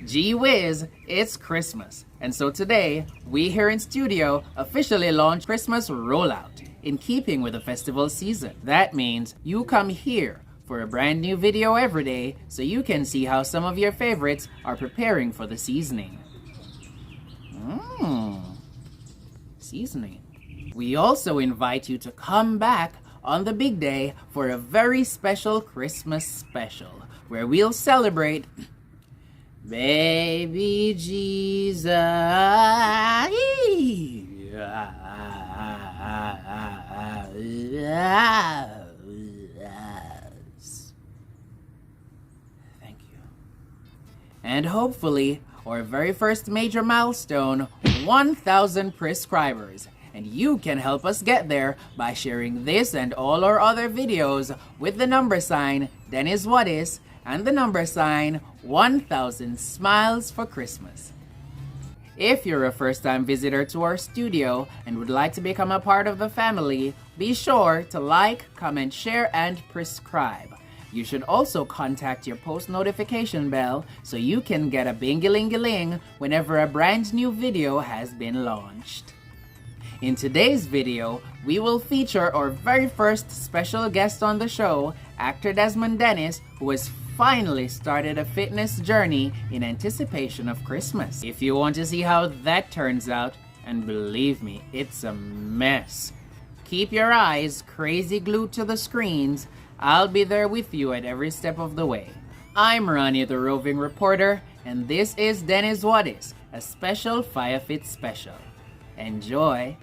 Gee whiz, it's Christmas. And so today, we here in studio officially launch Christmas Rollout in keeping with the festival season. That means you come here for a brand new video every day so you can see how some of your favorites are preparing for the seasoning. Seasoning. We also invite you to come back on the big day for a very special Christmas special where we'll celebrate Baby Jesus. Thank you. And hopefully, our very first major milestone, 1,000 prescribers. And you can help us get there by sharing this and all our other videos with the number sign, Then is what is, and the number sign, 1,000 Smiles for Christmas. If you're a first-time visitor to our studio and would like to become a part of the family, be sure to like, comment, share, and prescribe. You should also contact your post notification bell so you can get a bingy-lingy-ling whenever a brand new video has been launched. In today's video, we will feature our very first special guest on the show, actor Desmond Dennis, who has finally started a fitness journey in anticipation of Christmas. If you want to see how that turns out, and believe me, it's a mess, keep your eyes crazy glued to the screens. I'll be there with you at every step of the way. I'm Ronny, the roving reporter, and this is Denn is What Is, a special Fyah Fit special. Enjoy!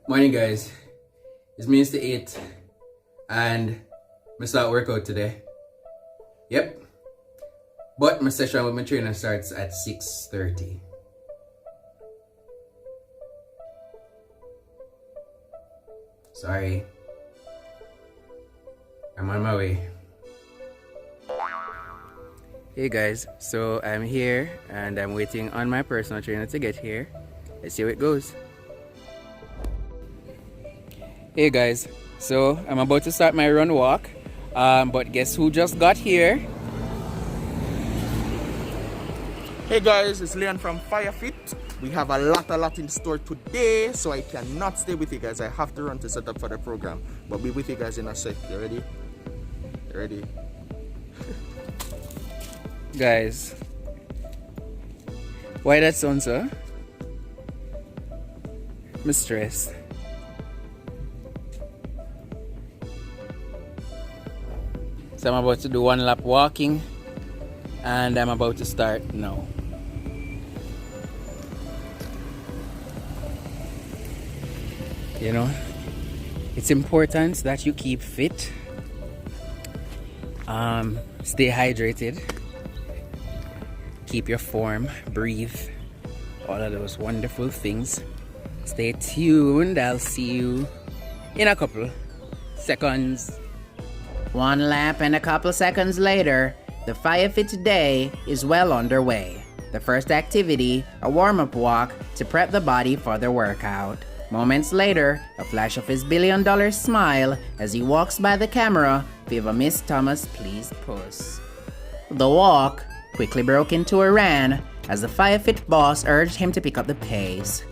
Morning guys, it's me Mr. 8 and I start workout today. Yep. But my session with my trainer starts at 6:30. Sorry. I'm on my way. Hey guys, so I'm here and I'm waiting on my personal trainer to get here. Let's see how it goes. Hey guys, so I'm about to start my run walk, but guess who just got here? Hey guys, it's Leon from Fyah Fit. We have a lot in store today, so I cannot stay with you guys. I have to run to set up for the program, but be with you guys in a sec. You ready? You ready? Guys, why that sound so? I'm stressed. So I'm about to do 1 lap walking and I'm about to start now. You know, it's important that you keep fit, stay hydrated, keep your form, breathe, all of those wonderful things. Stay tuned, I'll see you in a couple seconds. 1 lap and a couple seconds later, the Fyah Fit day is well underway. The first activity, a warm-up walk to prep the body for the workout. Moments later, a flash of his billion-dollar smile as he walks by the camera, "Favor Miss Thomas, please puss." The walk quickly broke into a run as the Fyah Fit boss urged him to pick up the pace.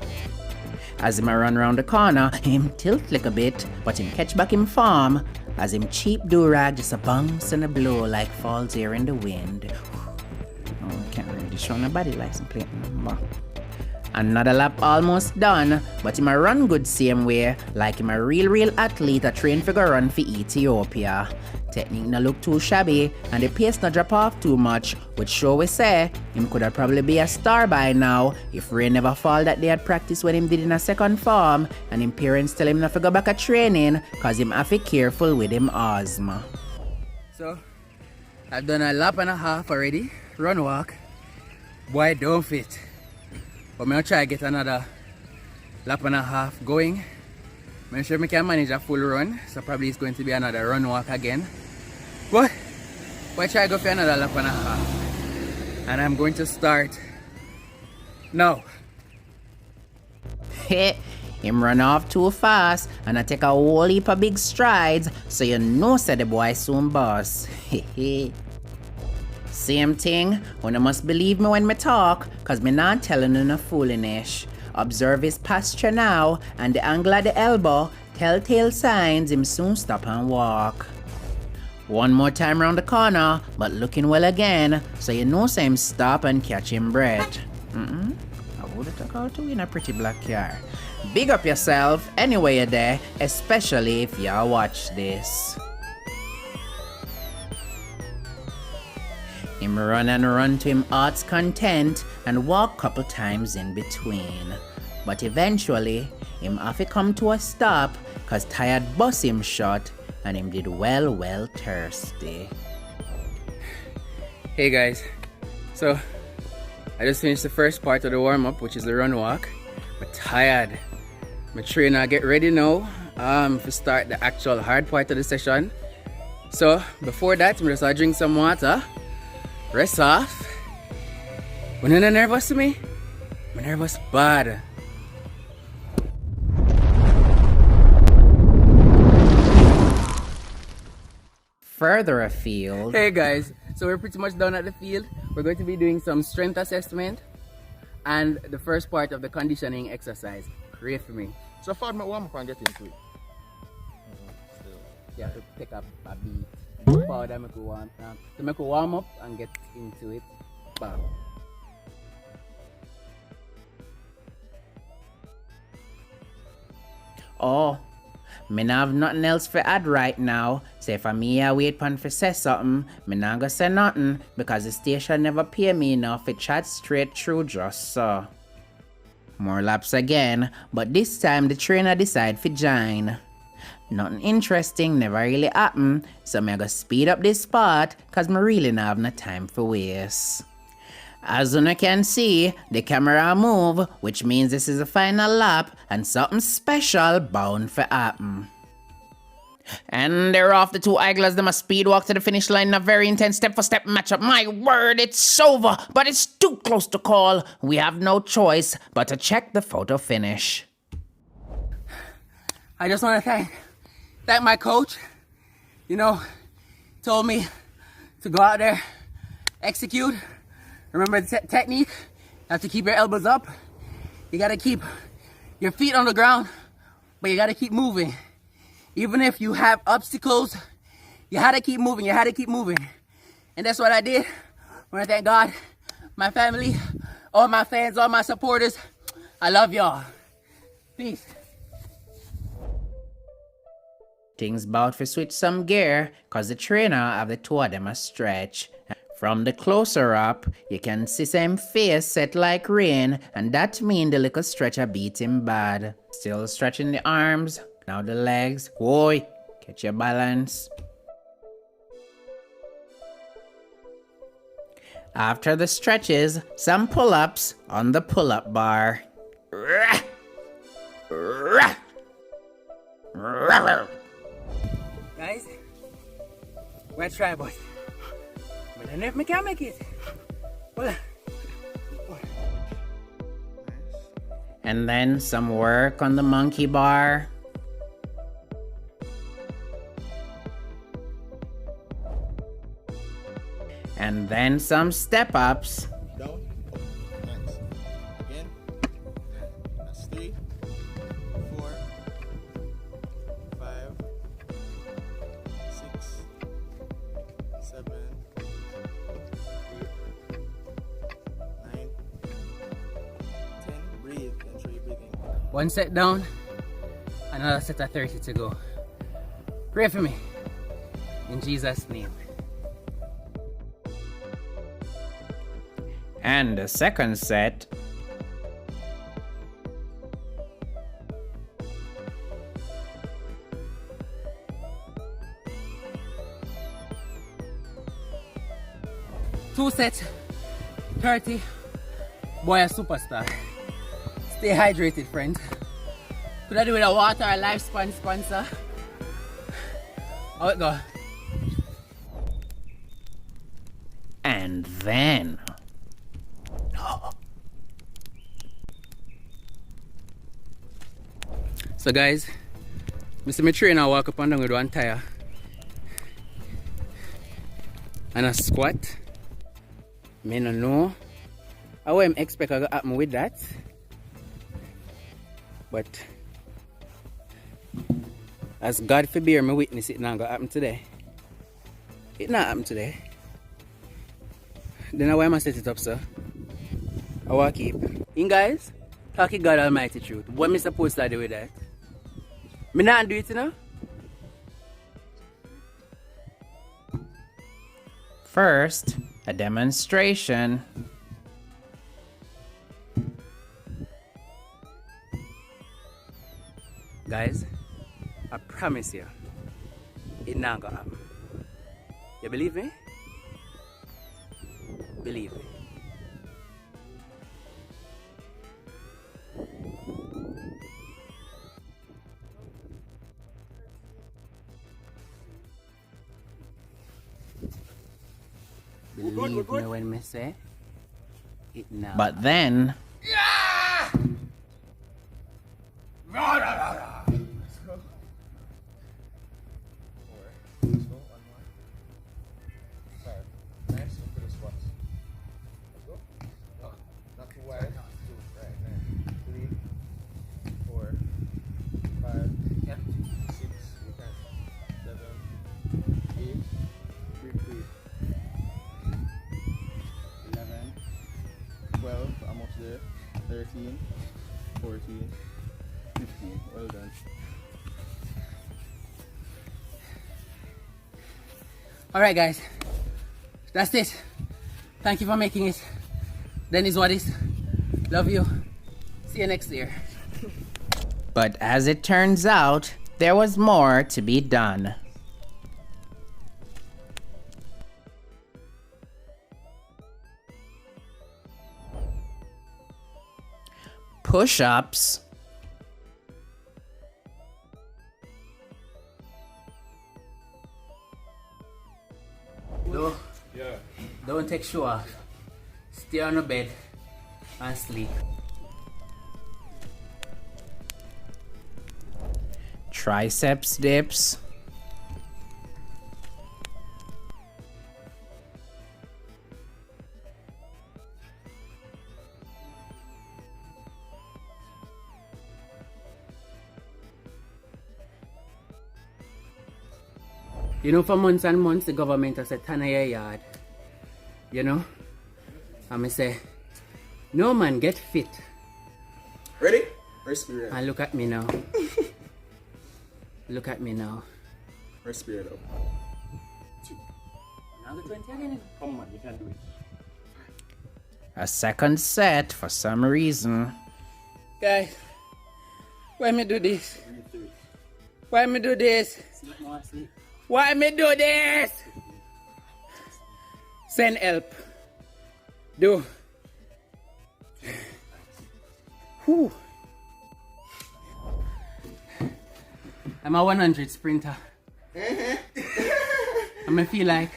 As him a run round the corner, him tilt like a bit, but him catch back him form as him cheap do-rag just a bounce and a blow like falls here in the wind. Oh, I can't really show nobody like some plate number. Another lap almost done, but him a run good same way, like him a real athlete a train for go run for Ethiopia. Technique no look too shabby, and the pace no drop off too much, which show we say him coulda probably be a star by now if rain never fall that day at practice when him did in a second form, and him parents tell him not to go back at training, cause him have to careful with him asthma. So, I've done a lap and a half already, run walk. Boy, don't fit. But I'm gonna try to get another lap and a half going. I'm sure I can manage a full run, so probably it's going to be another run walk again. But we'll try to go for another lap and a half. And I'm going to start now. Him run off too fast and I take a whole heap of big strides, so you know say the boy soon boss. Same thing, when you must believe me when me talk, cause me not telling you no foolishness. Observe his posture now, and the angle of the elbow, telltale signs him soon stop and walk. One more time round the corner, but looking well again, so you know say him stop and catch him breath. I would have took out to in a pretty black car. Big up yourself anyway you're there, especially if you watch this. Him run and run to him heart's content and walk couple times in between. But eventually, him have to come to a stop cause tired bus him shot and him did well thirsty. Hey guys, so I just finished the first part of the warm-up, which is the run walk. But tired. My trainer get ready now to start the actual hard part of the session. So before that, I'm just drink some water. Rest off. When you're not nervous to me, I'm nervous bad. Further afield. Hey guys, so we're pretty much done at the field. We're going to be doing some strength assessment and the first part of the conditioning exercise. Great for me. So far, my warm up and get into it. You have to pick up a beat. Powder make you warm up and get into it. Bam. Oh, me not have nothing else for add right now. So if I'm here wait pan for say something, me not gonna say nothing because the station never pay me enough to chat straight through just so. More laps again, but this time the trainer decide for join. Nothing interesting never really happen, so me gonna speed up this part cause me really not have no time for waste. As you can see, the camera move, which means this is the final lap and something special bound for happen. And they're off, the two idlers, them a speed walk to the finish line in a very intense step-for-step matchup. My word, it's over, but it's too close to call. We have no choice but to check the photo finish. I just want to thank my coach. You know, told me to go out there, execute. Remember the technique? You have to keep your elbows up. You got to keep your feet on the ground, but you got to keep moving. Even if you have obstacles, you had to keep moving, And that's what I did. I want to thank God, my family, all my fans, all my supporters. I love y'all. Peace. Things bout to switch some gear, cause the trainer have the two of them a stretch. From the closer up, you can see some face set like rain, and that mean the little stretcher beat him bad. Still stretching the arms, now the legs. Boy, catch your balance. After the stretches, some pull-ups on the pull-up bar. Guys, we're try, boys. But I never can make it. And then some work on the monkey bar. And then some step-ups. Down, up, nice. Again. That's 3, 4, 5, 6, 7, 8, 9, 10. Breathe. One set down, another set of 30 to go. Pray for me. In Jesus' name. And the second set. Two sets, 30. Boy, a superstar. Stay hydrated, friends. Could I do with a water or lifespan sponsor? How it go? And then. So guys, Mr. My trainer walk up and down with one tire and a squat. Me no know how I expect I go happen with that, but as God forbid me witness, it not gonna happen today. It not happen today. Then why am I set it up, sir? I want to keep. In guys, talking God Almighty truth. What am I supposed to do with that? Me not do it, you know? First, a demonstration. Guys, I promise you, it not gonna happen. You believe me? Believe me. Believe me when me say it now. But then. Almost there. 13, 14, 15. Well done. Alright guys, that's it. Thank you for making it. Then is what is. Love you. See you next year. But as it turns out, there was more to be done. Push-ups. Don't take shoe off. Stay on the bed and sleep. Triceps dips. You know, for months and months, the government has said, turn your yard. You know? And I say, no man, get fit. Ready? Respirate. And look at me now. Look at me now. Respirate up. Now the 20 again. Come on, you can do it. A second set for some reason. Guys, why me do this? Why me do this? Why me do this? Send help. Do. Whew. I'm a 100 sprinter. And I feel like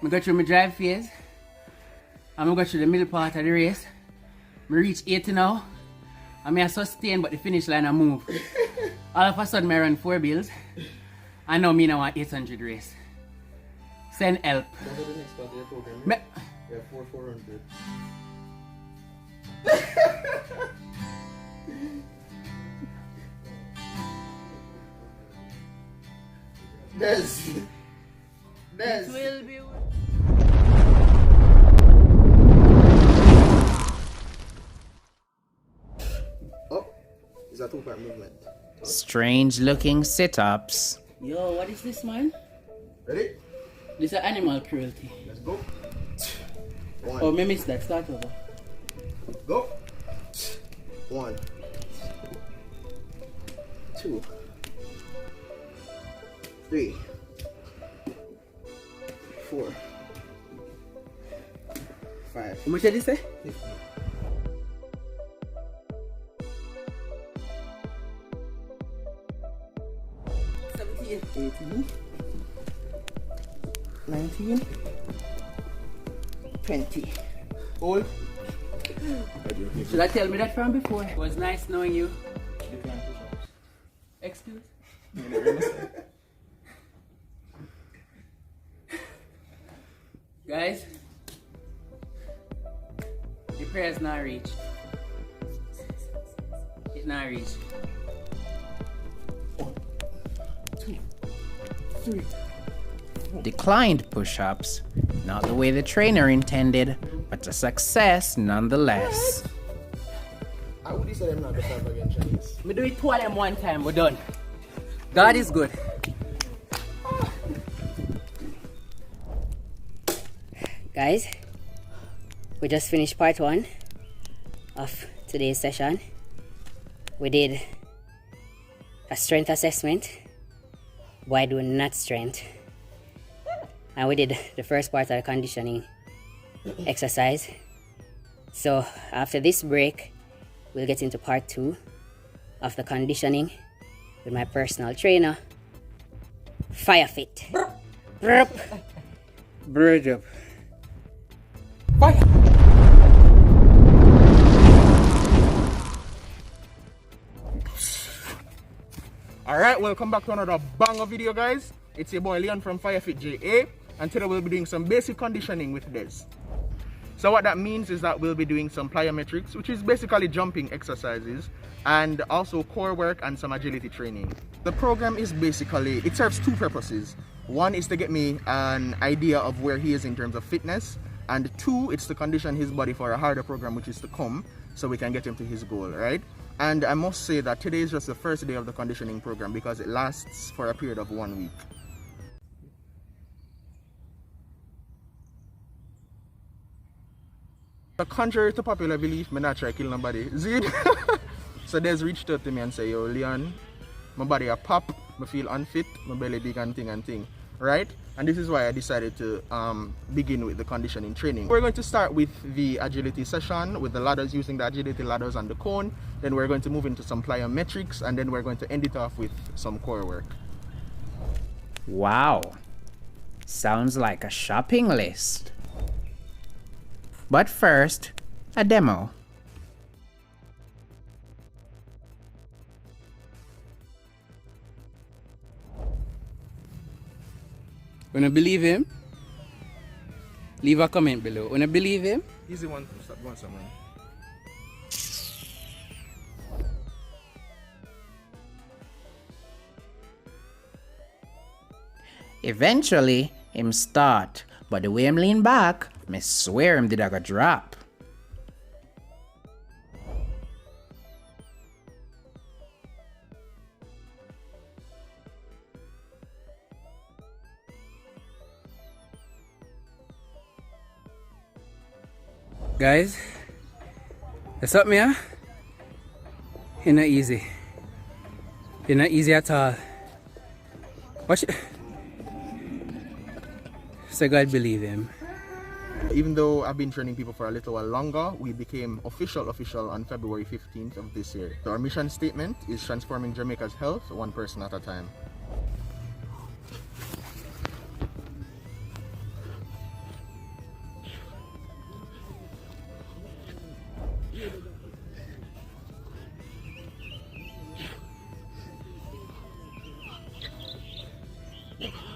I go through my drive phase. I'm gonna go through the middle part of the race. I reach 80 now. And I sustain, but the finish line I move. All of a sudden I run 4 bills. I know me now want 800 race. Send help. What are the next part of the program? Me- We have 400. Des. will be. Up. It's a 2-part movement. Strange looking sit ups. Yo, what is this, man? Ready? This is animal cruelty. Let's go. 1. Oh, me miss that. Start over. Go. 1, 2, 3, 4, 5. How much did you say? 18, 19, 20. Hold. Should I tell me that from before? It was nice knowing you. Excuse? Guys, your prayer's not reached. It's not reached. 1, 2, 3. Declined push ups. Not the way the trainer intended, but a success nonetheless. How would you say them not to start again, Chinese? We do it 2 of them one time, we're done. God is good. Guys, we just finished part 1 of today's session. We did a strength assessment. Why do not strength? And we did the first part of the conditioning exercise. So after this break, we'll get into part 2 of the conditioning with my personal trainer, Fyah Fit. Bred up. Alright, welcome back to another banger video, guys. It's your boy Leon from Fyah Fit Ja, and today we'll be doing some basic conditioning with Des. So what that means is that we'll be doing some plyometrics, which is basically jumping exercises, and also core work and some agility training. The program is basically, it serves 2 purposes. One is to get me an idea of where he is in terms of fitness, and 2, it's to condition his body for a harder program which is to come, so we can get him to his goal, right? And I must say that today is just the first day of the conditioning program because it lasts for a period of 1 week. Contrary to popular belief, me not try to kill nobody. So Des reached out to me and say, yo Leon, my body a pop, I feel unfit, my belly big and thing, right? And this is why I decided to begin with the conditioning training. We're going to start with the agility session with the ladders, using the agility ladders and the cone. Then we're going to move into some plyometrics, and then we're going to end it off with some core work. Wow. Sounds like a shopping list. But first, a demo. Wanna believe him? Leave a comment below. Wanna believe him? Easy one, someone. Eventually, him start, but the way him lean back, me swear him did a drop. Guys, what's up, man? It's not easy. It's not easy at all. Watch it. So God believe him. Even though I've been training people for a little while longer, we became official on February 15th of this year. So our mission statement is transforming Jamaica's health 1 person at a time.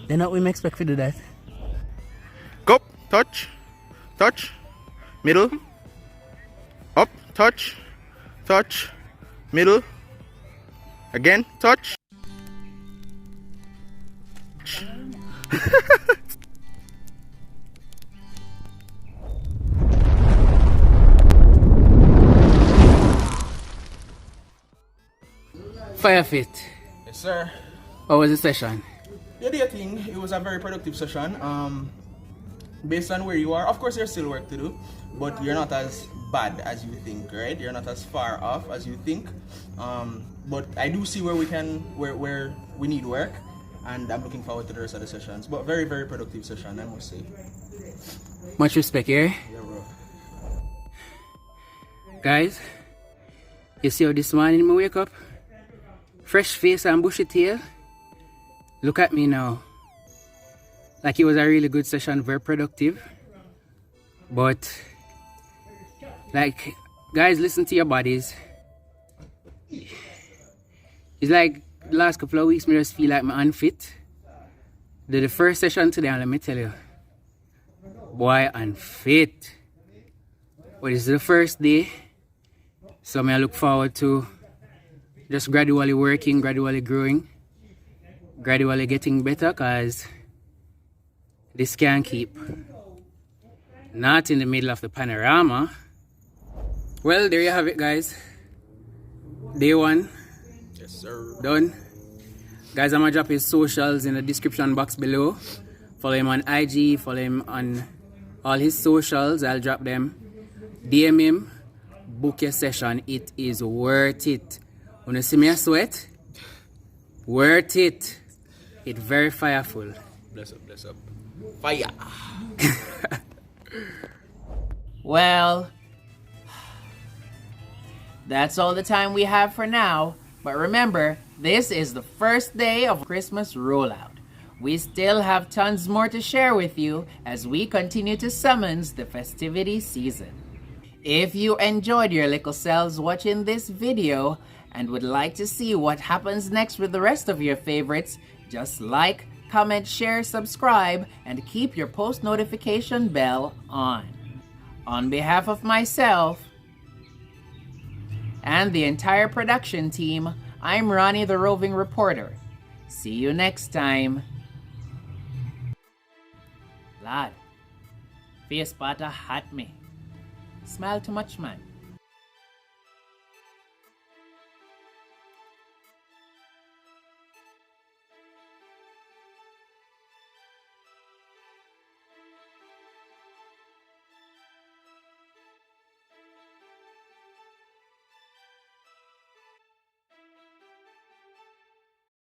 Then what we expect to do that? Go, touch, touch, middle, up, touch, touch, middle, again, touch. Fyah Fit. Yes, sir. How was the session? Yeah, I think it was a very productive session. Based on where you are, of course, there's still work to do, but you're not as bad as you think, right? You're not as far off as you think. But I do see where we need work, and I'm looking forward to the rest of the sessions. But very, very productive session, I must say. Much respect here. Yeah, bro. Guys, you see how this morning I wake up? Fresh face and bushy tail. Look at me now. Like it was a really good session, very productive. But, like, guys, listen to your bodies. It's like the last couple of weeks, I just feel like I'm unfit. Did the first session today, and let me tell you, boy, unfit. But this is the first day, so I look forward to just gradually working, gradually growing, gradually getting better, because this can't keep. Not in the middle of the panorama. Well, there you have it, guys. Day 1. Yes, sir. Done. Guys, I'm gonna drop his socials in the description box below. Follow him on IG, follow him on all his socials. I'll drop them. DM him, book your session. It is worth it. When you see me a sweat, worth it. It's very fireful. Bless up, bless up. Fire. Well, that's all the time we have for now. But remember, this is the first day of Christmas rollout. We still have tons more to share with you as we continue to summons the festivity season. If you enjoyed your little selves watching this video and would like to see what happens next with the rest of your favorites, just like, comment, share, subscribe, and keep your post notification bell on. On behalf of myself and the entire production team, I'm Ronnie the Roving Reporter. See you next time. Lad, face butter hot me. Smile too much, man.